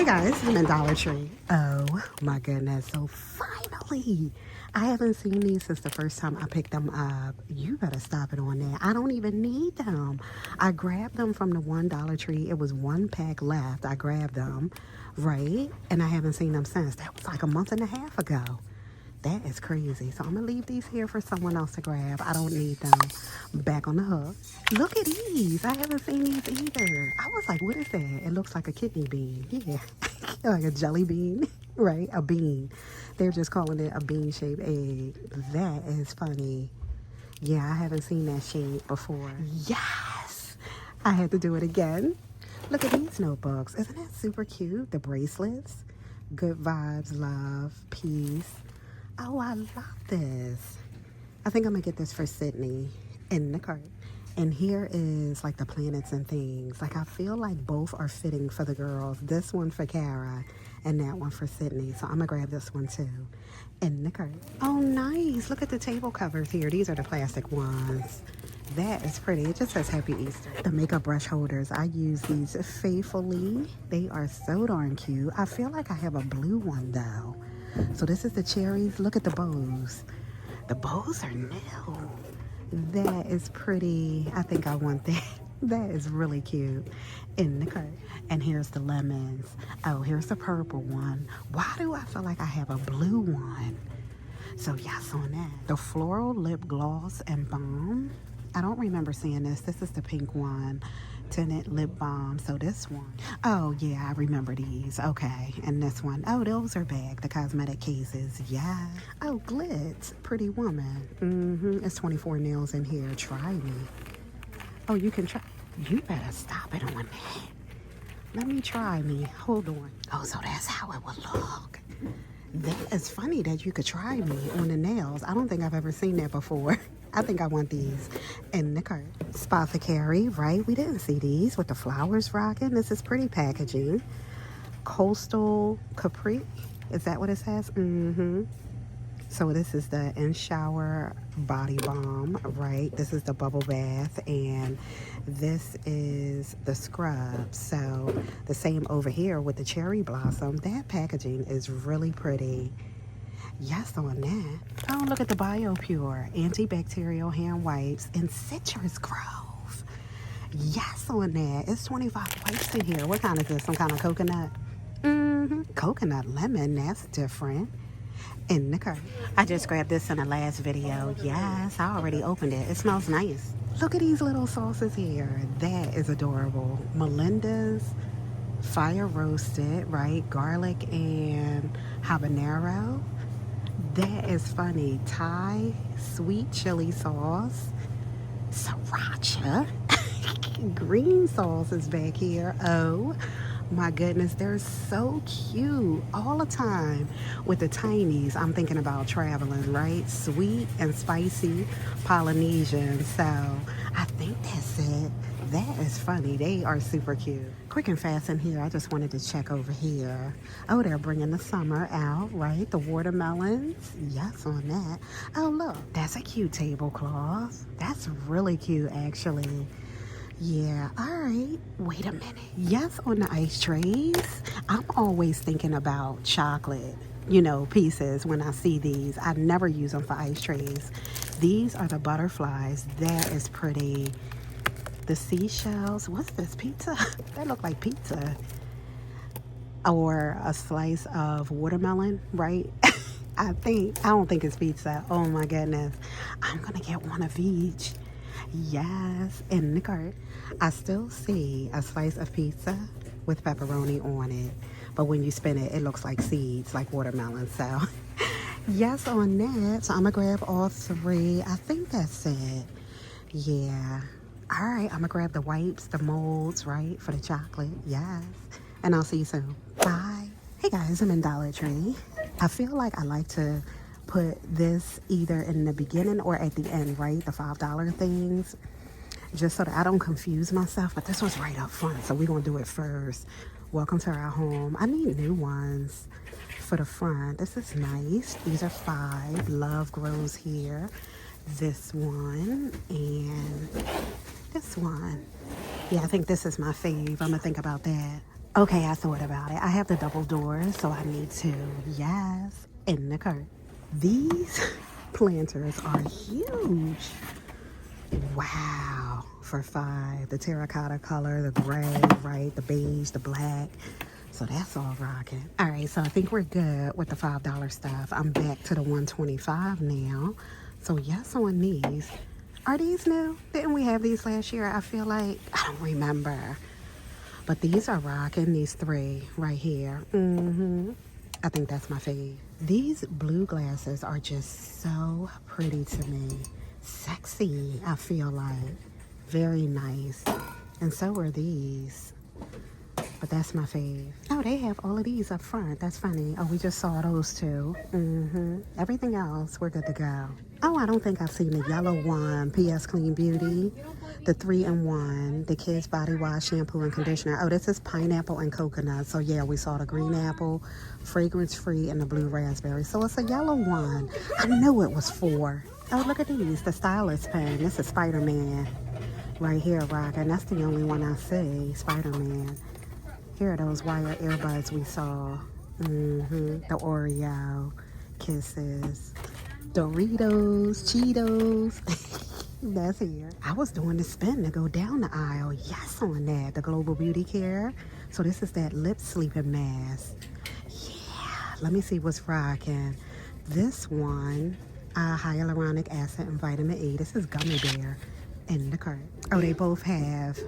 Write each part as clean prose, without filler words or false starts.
Hey guys, I'm in Dollar Tree. Oh my goodness. So finally, I haven't seen these since the first time I picked them up. You better stop it on there. I don't even need them. I grabbed them from the one Dollar Tree. It was one pack left. I grabbed them, right? And I haven't seen them since. That was like a month and a half ago. That is crazy. So I'm going to leave these here for someone else to grab. I don't need them. Back on the hook. Look at these. I haven't seen these either. I was like, what is that? It looks like a kidney bean. Yeah. Like a jelly bean, right? A bean. They're just calling it a bean-shaped egg. That is funny. Yeah, I haven't seen that shape before. Yes! I had to do it again. Look at these notebooks. Isn't that super cute? The bracelets. Good vibes, love, peace. Oh, I love this. I think I'm going to get this for Sydney in the cart. And here is like the planets and things. Like I feel like both are fitting for the girls. This one for Kara and that one for Sydney. So I'm going to grab this one too in the cart. Oh, nice. Look at the table covers here. These are the plastic ones. That is pretty. It just says Happy Easter. The makeup brush holders. I use these faithfully. They are so darn cute. I feel like I have a blue one though. So this is the cherries. Look at the bows. The bows are new. That is pretty. I think I want that. That is really cute in the cart. And here's the lemons. Oh, here's the purple one. Why do I feel like I have a blue one? So yes on that. The floral lip gloss and balm. I don't remember seeing this. This is the pink one. Tinted lip balm. So this one. Oh yeah, I remember these. Okay. And this one. Oh, those are back. The cosmetic cases. Yeah. Oh, Glitz. Pretty woman. It's 24 nails in here. Try me. Oh, you can try. You better stop it on that. Let me try me. Hold on. Oh, so that's how it would look. That is funny that you could try me on the nails. I don't think I've ever seen that before. I think I want these in the cart. Spothicary, right? We didn't see these with the flowers rocking. This is pretty packaging. Coastal Capri. Is that what it says? So this is the in-shower body balm, right? This is the bubble bath, and this is the scrub. So the same over here with the cherry blossom. That packaging is really pretty. Yes on that. Oh, look at the BioPure antibacterial hand wipes in Citrus Grove. Yes on that. It's 25 wipes in here. What kind is this? Some kind of coconut? Coconut lemon. That's different. In the cart. I just grabbed this in the last video. Yes, I already opened it. It smells nice. Look at these little sauces here. That is adorable. Melinda's fire roasted, right? Garlic and habanero. That is funny. Thai sweet chili sauce. Sriracha. Green sauce is back here. Oh my goodness, they're so cute all the time. With the tinies, I'm thinking about traveling, right? Sweet and spicy Polynesian. So I think that's it. That is funny. They are super cute. Quick and fast in here. I just wanted to check over here. Oh, they're bringing the summer out, right? The watermelons. Yes on that. Oh, look. That's a cute tablecloth. That's really cute, actually. Yeah, all right. Wait a minute. Yes, on the ice trays. I'm always thinking about chocolate, pieces when I see these. I never use them for ice trays. These are the butterflies. That is pretty. The seashells. What's this? Pizza? That look like pizza. Or a slice of watermelon, right? I don't think it's pizza. Oh my goodness. I'm going to get one of each. Yes, in the cart. I still see a slice of pizza with pepperoni on it. But when you spin it, it looks like seeds, like watermelon. So, yes on that. So, I'm going to grab all three. I think that's it. Yeah. All right, I'm going to grab the wipes, the molds, right, for the chocolate. Yes. And I'll see you soon. Bye. Hey, guys, I'm in Dollar Tree. I feel like I like to put this either in the beginning or at the end, right? The $5 things, just so that I don't confuse myself. But this was right up front, so we're gonna do it first. Welcome to our home. I need new ones for the front. This is nice. These are $5. Love grows here. This one and this one. Yeah, I think this is my fave. I'm gonna think about that. Okay, I thought about it. I have the double doors, so I need to, yes, in the cart. These planters are huge. Wow, for $5. The terracotta color, the gray, right, the beige, the black. So that's all rocking. All right, so I think we're good with the $5 stuff. I'm back to the $125 now. So yes on these. Are these new? Didn't we have these last year? I feel like, I don't remember. But these are rocking, these 3 right here. I think that's my fave. These blue glasses are just so pretty to me. Sexy, I feel like. Very nice. And so are these. But that's my fave. Oh, they have all of these up front. That's funny. Oh, we just saw those too. Everything else, we're good to go. Oh, I don't think I've seen the yellow one. PS Clean Beauty. The 3-in-1. The Kids Body Wash, Shampoo, and Conditioner. Oh, this is pineapple and coconut. So, yeah, we saw the green apple, fragrance-free, and the blue raspberry. So, it's a yellow one. I knew it was 4. Oh, look at these. The stylus pen. This is Spider-Man. Right here, rocking. That's the only one I see. Spider-Man. Here are those wire earbuds we saw. The Oreo, Kisses, Doritos, Cheetos. That's here. I was doing the spin to go down the aisle. Yes on that. The Global Beauty Care. So this is that lip sleeping mask. Yeah. Let me see what's rocking. This one, hyaluronic acid and vitamin E. This is Gummy Bear in the cart. Oh, they both have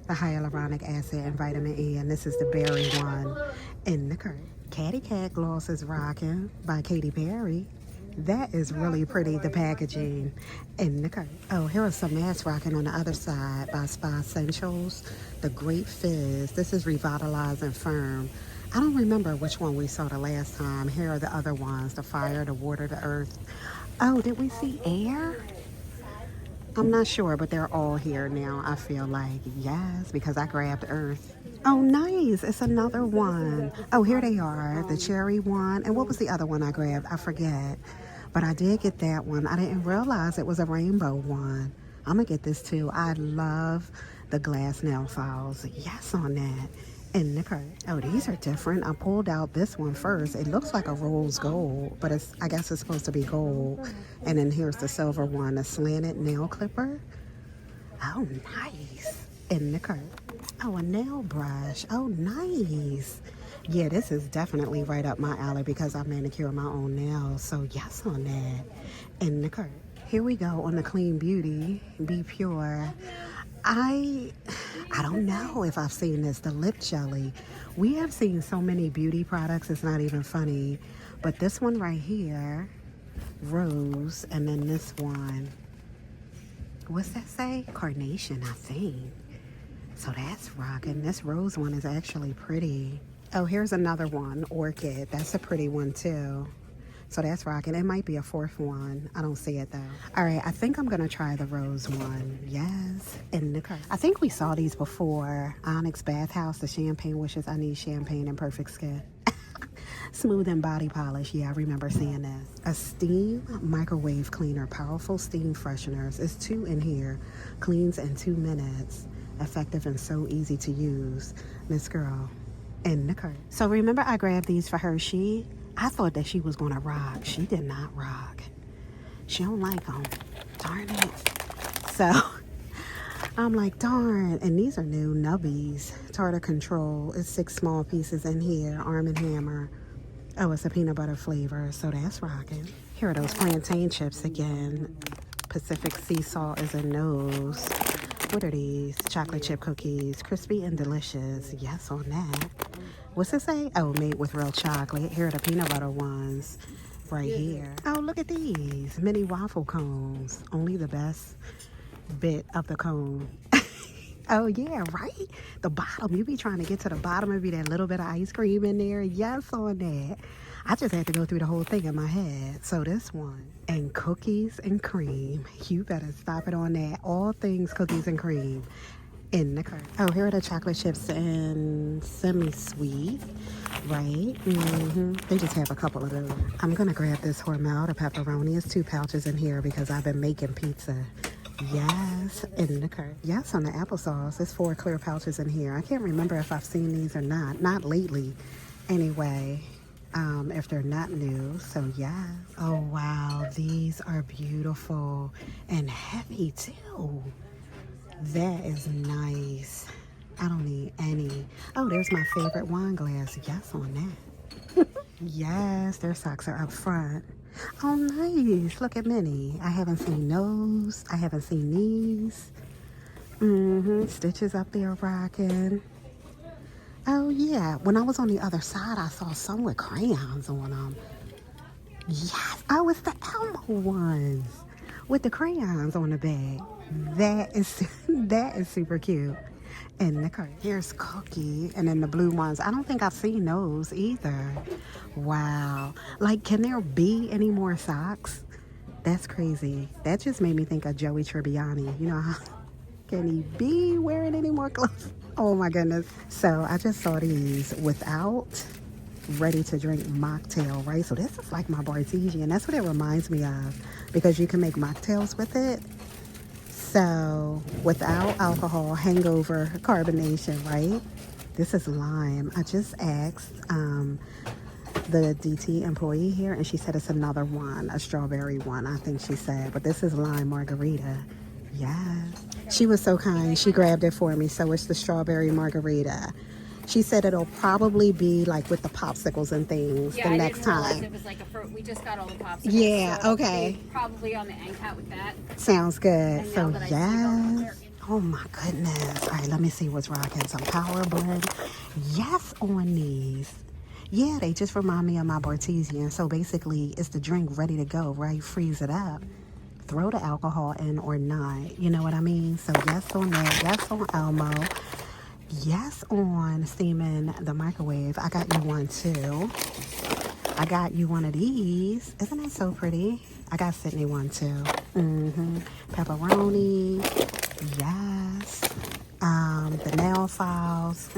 the hyaluronic acid and vitamin E, and this is the berry one in the cart. Catty Cat Gloss is rocking by Katy Perry. That is really pretty, the packaging in the cart. Oh, here are some masks rocking on the other side by Spa Essentials. The Great Fizz. This is Revitalizing Firm. I don't remember which one we saw the last time. Here are the other ones, the Fire, the Water, the Earth. Oh, did we see Air? I'm not sure, but they're all here now, I feel like. Yes, because I grabbed Earth. Oh, nice. It's another one. Oh, here they are. The cherry one. And what was the other one I grabbed? I forget. But I did get that one. I didn't realize it was a rainbow one. I'm going to get this too. I love the glass nail files. Yes on that. In the cart. Oh, these are different. I pulled out this one first. It looks like a rose gold, but I guess it's supposed to be gold. And then here's the silver one, a slanted nail clipper. Oh, nice. In the cart. Oh, a nail brush. Oh, nice. Yeah, this is definitely right up my alley because I manicure my own nails. So yes on that. In the cart. Here we go on the Clean Beauty. Be Pure. I don't know if I've seen this, the lip jelly. We have seen so many beauty products, it's not even funny. But this one right here, Rose, and then this one, what's that say? Carnation, I think. So that's rocking. This Rose one is actually pretty. Oh, here's another one, Orchid. That's a pretty one too. So that's rocking. It might be a 4th one. I don't see it though. All right, I think I'm gonna try the Rose one. Yes, in the cart. I think we saw these before. Onyx Bathhouse, the Champagne Wishes I Need Champagne and Perfect Skin. Smooth and Body Polish. Yeah, I remember seeing this. A steam microwave cleaner, powerful steam fresheners. It's 2 in here. Cleans in 2 minutes. Effective and so easy to use. Miss Girl, in the cart. So remember I grabbed these for Hershey? I thought that she was going to rock. She did not rock. She don't like them. Darn it. So, I'm like, darn. And these are new Nubbies. Tartar Control. It's 6 small pieces in here. Arm & Hammer. Oh, it's a peanut butter flavor. So that's rocking. Here are those plantain chips again. Pacific Sea Salt is in those. What are these? Chocolate chip cookies. Crispy and delicious. Yes on that. What's it say? Oh, made with real chocolate. Here are the peanut butter ones right here. Oh, look at these. Mini waffle cones. Only the best bit of the cone. Oh, yeah, right? The bottom. You be trying to get to the bottom and be that little bit of ice cream in there. Yes on that. I just had to go through the whole thing in my head. So this one. And cookies and cream. You better stop it on that. All things cookies and cream. In the cart. Oh, here are the chocolate chips and semi-sweet, right? They just have a couple of those. I'm gonna grab this Hormel, the pepperoni. It's 2 pouches in here because I've been making pizza. Yes, in the cart. Yes, on the applesauce. There's 4 clear pouches in here. I can't remember if I've seen these or not. Not lately, anyway. If they're not new, so yeah. Oh wow, these are beautiful and heavy too. That is nice. I don't need any. Oh, there's my favorite wine glass. Yes, on that. Yes, their socks are up front. Oh, nice. Look at Minnie. I haven't seen those. I haven't seen these. Stitches up there rocking. Oh, yeah. When I was on the other side, I saw some with crayons on them. Yes. Oh, it's the Elmo ones with the crayons on the bag. That is that is super cute. And the cart. Here's Cookie, and then the blue ones. I don't think I've seen those either. Wow. Like, can there be any more socks? That's crazy. That just made me think of Joey Tribbiani. You know how can he be wearing any more clothes? Oh my goodness. So I just saw these without ready to drink mocktail, right? So this is like my Bartesian. That's what it reminds me of, because you can make mocktails with it. So without alcohol, hangover, carbonation, right? This is lime. I just asked the DT employee here, and she said it's another one, a strawberry one, I think she said. But this is lime margarita. Yes. She was so kind. She grabbed it for me. So it's the strawberry margarita. She said it'll probably be like with the popsicles and things the next time. It was like a fruit. We just got all the popsicles. Yeah, so okay. Probably on the end cap with that. Sounds good. So yes. Oh my goodness. All right, let me see what's rocking. Some power blend. Yes, on these. Yeah, they just remind me of my Bartesian. So basically, it's the drink ready to go, right? Freeze it up. Throw the alcohol in or not. You know what I mean? So yes on that. Yes on Elmo. Yes on steaming the microwave. I got you one too. I got you one of these. Isn't that so pretty? I got Sydney one too. Pepperoni. Yes. The nail files.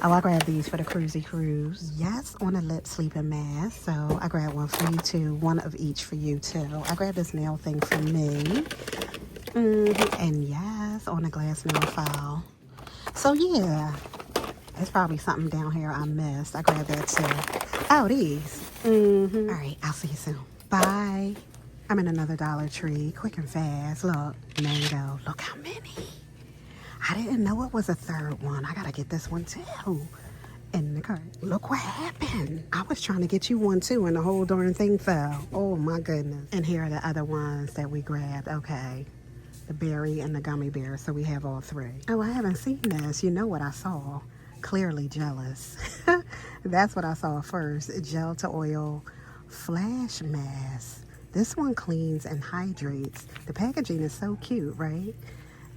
Oh, I grabbed these for the cruisy cruise. Yes, on a lip sleeping mask. So I grabbed one for you too. One of each for you too. I grabbed this nail thing for me. And yes, on a glass nail file. So yeah, there's probably something down here I missed. I grabbed that too. Oh, these. All right, I'll see you soon. Bye. I'm in another Dollar Tree, quick and fast. Look, mango. Look how many. I didn't know it was a third one. I gotta get this one too. In the cart. Look what happened. I was trying to get you one too, and the whole darn thing fell. Oh my goodness. And here are the other ones that we grabbed. Okay. The berry and the gummy bear. So we have all 3. Oh, I haven't seen this. You know what I saw? Clearly jealous. That's what I saw first. Gel to oil flash mask. This one cleans and hydrates. The packaging is so cute, right?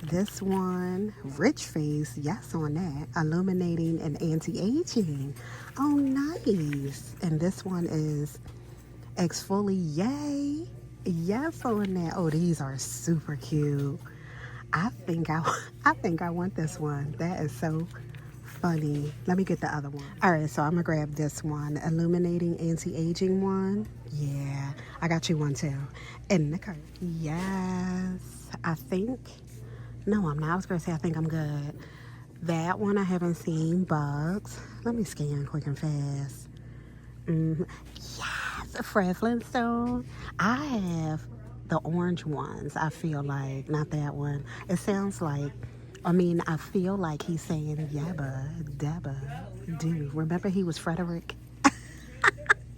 This one, rich face, yes on that. Illuminating and anti-aging. Oh, nice. And this one is exfoliate. Yes on that. Oh, these are super cute. I think I want this one. That is so funny. Let me get the other one. All right, so I'm gonna grab this one, illuminating anti-aging one. Yeah, I got you one too. In the cart. Yes, I think. No, I'm not. I was gonna say I think I'm good. That one I haven't seen. Bugs. Let me scan quick and fast. Yes, Fred Flintstone. I have the orange ones. I feel like, not that one. It sounds like, I feel like he's saying yabba, dabba, do. Remember he was Frederick?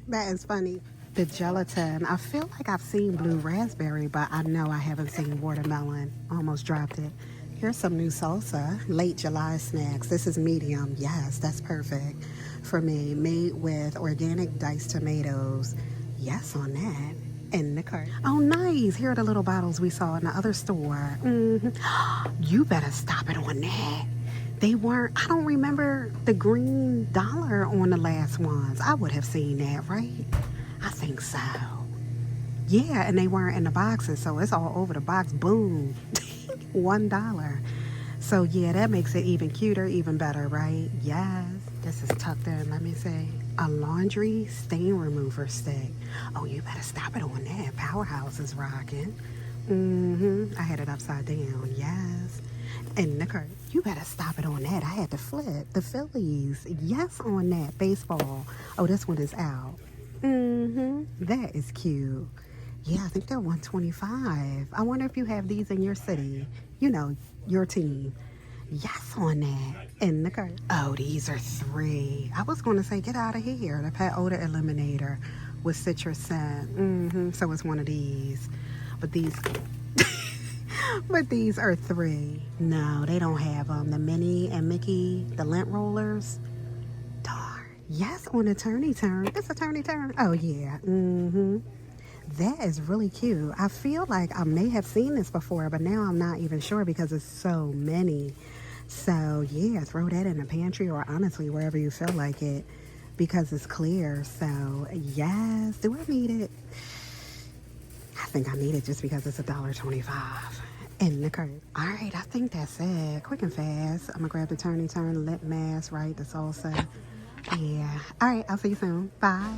That is funny. The gelatin. I feel like I've seen blue raspberry, but I know I haven't seen watermelon. Almost dropped it. Here's some new salsa. Late July snacks. This is medium. Yes, that's perfect for me. Made with organic diced tomatoes. Yes on that. In the cart. Oh, nice. Here are the little bottles we saw in the other store. You better stop it on that. They weren't, I don't remember the green dollar on the last ones. I would have seen that, right? I think so. Yeah, and they weren't in the boxes, so it's all over the box. Boom. $1. So yeah, that makes it even cuter, even better, right? Yes. This is tucked in, let me see. A laundry stain remover stick. Oh, you better stop it on that. Powerhouse is rocking. I had it upside down. Yes. And Nicole, you better stop it on that. I had to flip the Phillies. Yes, on that baseball. Oh, this one is out. That is cute. Yeah, I think they're 125. I wonder if you have these in your city. You know, your team. Yes, on that. And Nicole. Oh, these are 3. I was going to say, get out of here. The pet odor eliminator with citrus scent. So it's one of these. But these but these are 3. No, they don't have them. The Minnie and Mickey, the lint rollers. Darn. Yes, on a turny turn. It's a turny turn. Oh, yeah. That is really cute. I feel like I may have seen this before, but now I'm not even sure because it's so many. So, yeah, throw that in the pantry or honestly, wherever you feel like it because it's clear. So, yes. Do I need it? I think I need it just because it's $1.25 in the cart. All right, I think that's it. Quick and fast. I'm gonna grab the turny turn lip mask, right? The salsa. Yeah. All right, I'll see you soon. Bye.